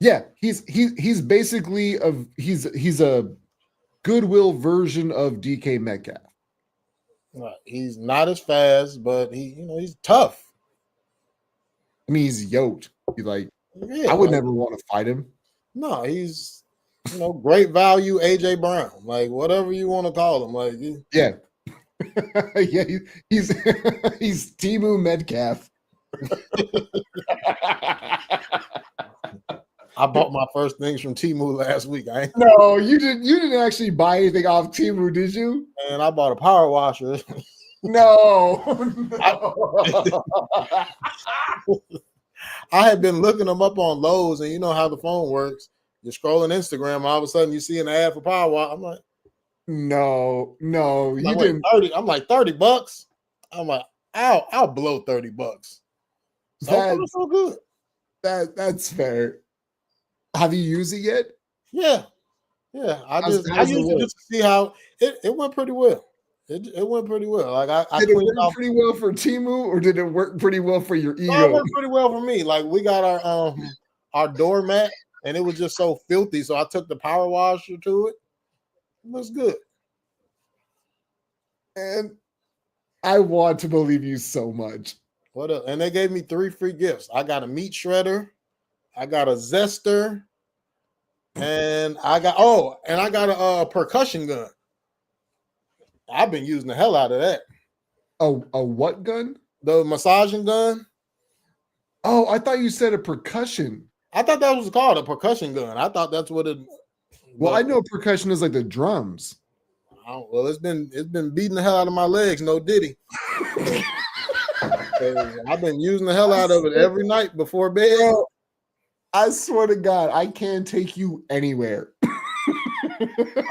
Yeah, he's basically he's a goodwill version of DK Metcalf. Right. He's not as fast, but he's tough. I mean, he's yoked. I would never want to fight him. No, he's great value AJ Brown, like whatever you want to call him. Like yeah. Yeah, he's Timu Metcalf. I bought my first things from Temu last week. No, you didn't. You didn't actually buy anything off Temu, did you? And I bought a power washer. No. I had been looking them up on Lowe's, and you know how the phone works. You're scrolling Instagram, all of a sudden you see an ad for power wash. I'm like, no, you didn't. 30. I'm like $30. I'm like, I'll blow $30. That's so good. That's fair. Have you used it yet? Yeah. I used it just to see how it went pretty well. It went pretty well. Like did it work pretty well for Temu, or did it work pretty well for your ego? It worked pretty well for me. Like we got our doormat, and it was just so filthy. So I took the power washer to it. It looks good. And I want to believe you so much. What else? And they gave me 3 free gifts. I got a meat shredder, I got a zester, and I got a percussion gun. I've been using the hell out of that. A what gun? The massaging gun. Oh, I thought you said a percussion. I thought that was called a percussion gun. I thought that's what it. Well, I know percussion is like the drums. Well, it's been beating the hell out of my legs. No diddy. I've been using the hell out of it every night before bed. Bro, I swear to God, I can't take you anywhere.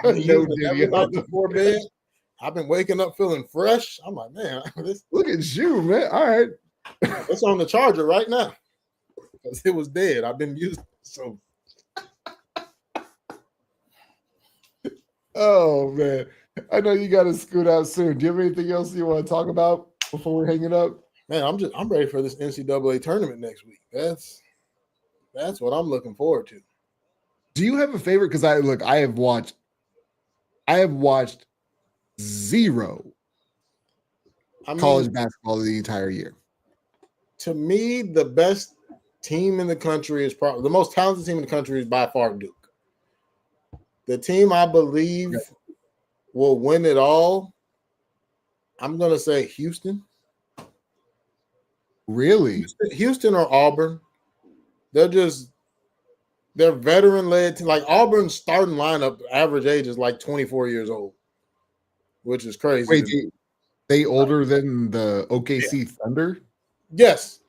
No diddy. Every night before bed. I've been waking up feeling fresh. I'm like, man, look at you, man. All right. It's on the charger right now. Because it was dead. I've been using it. So. Oh, man. I know you got to scoot out soon. Do you have anything else you want to talk about before we hang it up? Man, I'm ready for this NCAA tournament next week. That's what I'm looking forward to. Do you have a favorite? Because I have watched zero college basketball the entire year. To me, the best team in the country is probably the most talented team in the country is by far Duke. The team I believe will win it all. I'm going to say Houston. Really? Houston or Auburn. They're veteran-led. Like Auburn's starting lineup, average age is like 24 years old, which is crazy. Wait, they older than the OKC Thunder? Yes.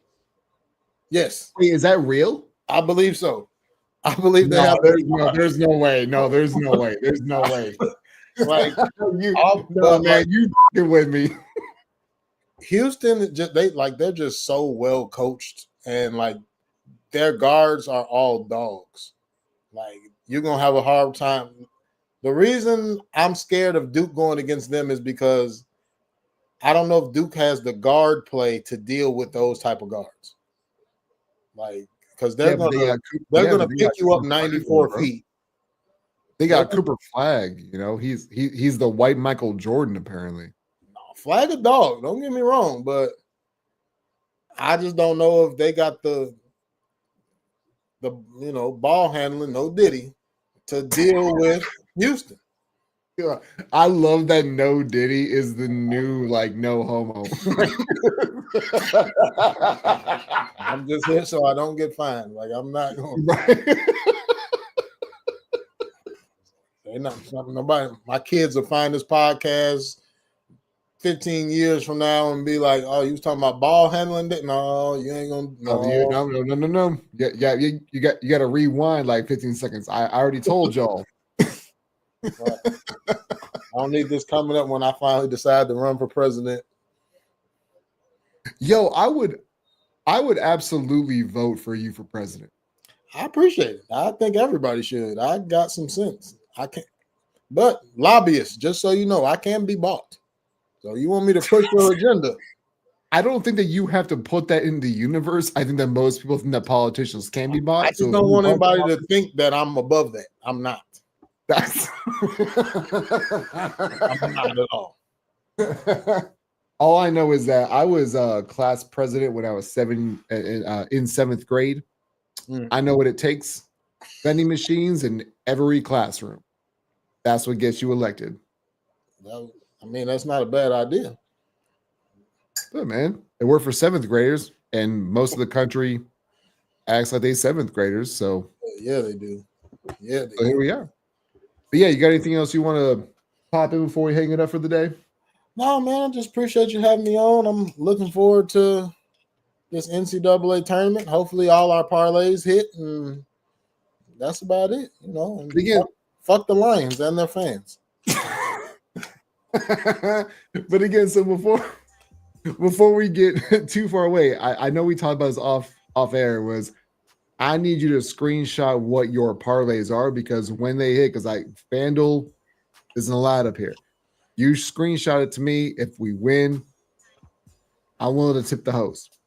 Wait, is that real? I believe so. I believe they have. There's no way. No, there's no way. There's no way. Like you fucking with me. Houston, they're just so well coached, and like their guards are all dogs. Like you're gonna have a hard time. The reason I'm scared of Duke going against them is because I don't know if Duke has the guard play to deal with those type of guards. Like, because they're gonna pick you up 94 feet. They got Cooper Flagg. You know, he's the white Michael Jordan apparently. No, Flagg a dog. Don't get me wrong, but I just don't know if they got the ball handling, no diddy, to deal with Houston. Yeah, I love that no Diddy is the new like no homo. I'm just here so I don't get fined. Like I'm not going. Right. Ain't nothing, nobody. My kids will find this podcast 15 years from now and be like, "Oh, you was talking about ball handling? No, you ain't gonna. No. Yeah, you got to rewind like 15 seconds. I already told y'all. Right. I don't need this coming up when I finally decide to run for president. Yo, I would absolutely vote for you for president. I appreciate it. I think everybody should. I got some sense. I can't, but lobbyists, just so you know, I can be bought. So you want me to push your agenda? I don't think that you have to put that in the universe. I think that most people think that politicians can be bought. I just don't want anybody to think that I'm above that. I'm not. That's I'm not at all. All I know is that I was class president when I was in seventh grade. I know what it takes. Vending machines in every classroom. That's what gets you elected. I mean, that's not a bad idea. Good, man. It worked for seventh graders, and most of the country acts like they seventh graders. So yeah, they do. Yeah, so here we are. But yeah, you got anything else you want to pop in before we hang it up for the day? No, man. I just appreciate you having me on. I'm looking forward to this NCAA tournament. Hopefully, all our parlays hit, and that's about it. You know, and again, fuck the Lions and their fans. But again, so before we get too far away, I know we talked about this off air. Was I need you to screenshot what your parlays are, because when they hit, because like FanDuel isn't allowed up here. You screenshot it to me. If we win, I'm willing to tip the host.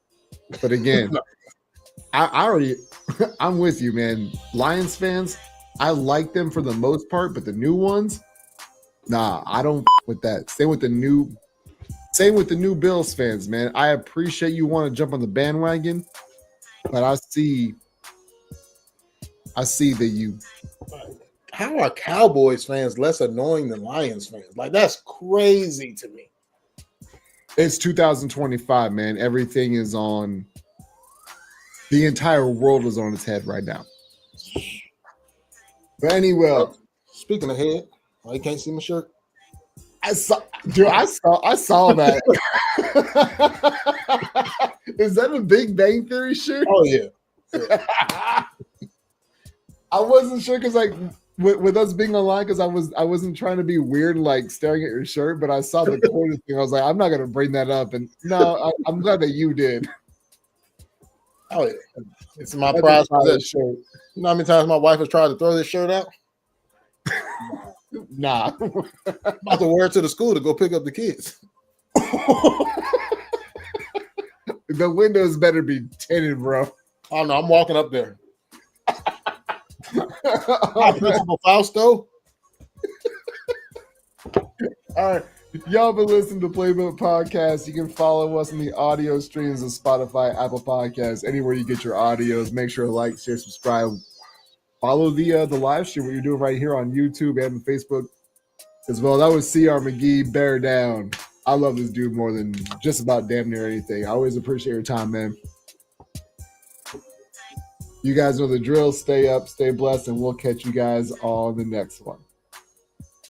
But again, I'm with you, man. Lions fans, I like them for the most part, but the new ones, nah, I don't with that. Same with the new Bills fans, man. I appreciate you want to jump on the bandwagon, but I see that you. How are Cowboys fans less annoying than Lions fans? Like, that's crazy to me. It's 2025, man. Everything is on. The entire world is on its head right now. But anyway, speaking of head, oh, you can't see my shirt. I saw that. Is that a Big Bang Theory shirt? Oh yeah. I wasn't sure because like with us being online, because I wasn't trying to be weird and like staring at your shirt, but I saw the corner thing. I was like, I'm not gonna bring that up. And no, I'm glad that you did. Oh yeah, it's my prize possession. You know how many times my wife has tried to throw this shirt out? Nah. I'm about to wear it to the school to go pick up the kids. The windows better be tinted, bro. Oh no, I'm walking up there. Hi, Principal Fausto. All right. Y'all been listening to Playbook Podcast. You can follow us on the audio streams of Spotify, Apple Podcasts, anywhere you get your audios. Make sure to like, share, subscribe. Follow the live stream, what you're doing right here on YouTube and Facebook as well. That was CR McGee, Bear Down. I love this dude more than just about damn near anything. I always appreciate your time, man. You guys know the drill. Stay up, stay blessed, and we'll catch you guys on the next one.